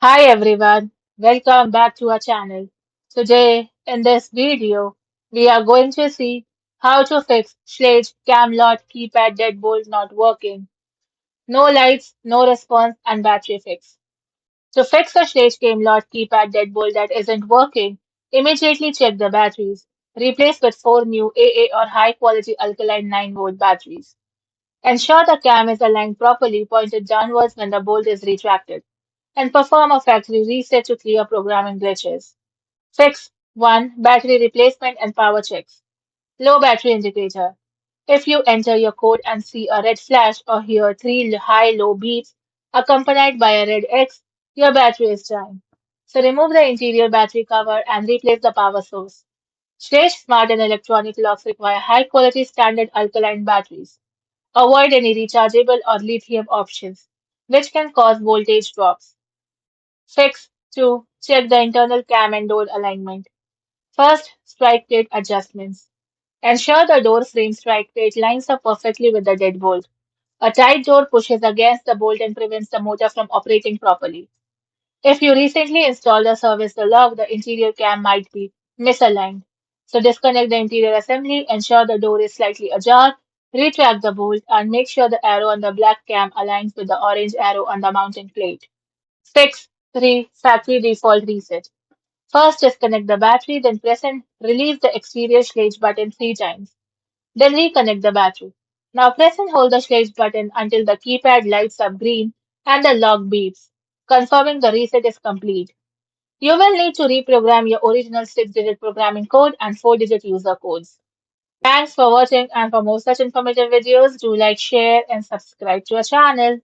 Hi everyone, welcome back to our channel. Today, in this video, we are going to see how to fix Schlage Camelot Keypad Deadbolt not working. No lights, no response, and battery fix. To fix a Schlage Camelot Keypad Deadbolt that isn't working, immediately check the batteries. Replace with 4 new AA or high quality alkaline 9-volt batteries. Ensure the cam is aligned properly, pointed downwards when the bolt is retracted, and perform a factory reset to clear programming glitches. Fix 1. Battery replacement and power checks. Low battery indicator. If you enter your code and see a red flash or hear three high-low beeps accompanied by a red X, your battery is dying. So remove the interior battery cover and replace the power source. Stage smart and electronic locks require high-quality standard alkaline batteries. Avoid any rechargeable or lithium options, which can cause voltage drops. Fix 2. Check the internal cam and door alignment. First, strike plate adjustments. Ensure the door frame strike plate lines up perfectly with the deadbolt. A tight door pushes against the bolt and prevents the motor from operating properly. If you recently installed or serviced the lock, the interior cam might be misaligned. So disconnect the interior assembly, ensure the door is slightly ajar, retract the bolt, and make sure the arrow on the black cam aligns with the orange arrow on the mounting plate. Fix 3. Factory default reset. First, disconnect the battery, then press and release the exterior Schlage button 3 times. Then reconnect the battery. Now press and hold the Schlage button until the keypad lights up green and the lock beeps, confirming the reset is complete. You will need to reprogram your original 6-digit programming code and 4-digit user codes. Thanks for watching, and for more such informative videos, do like, share, and subscribe to our channel.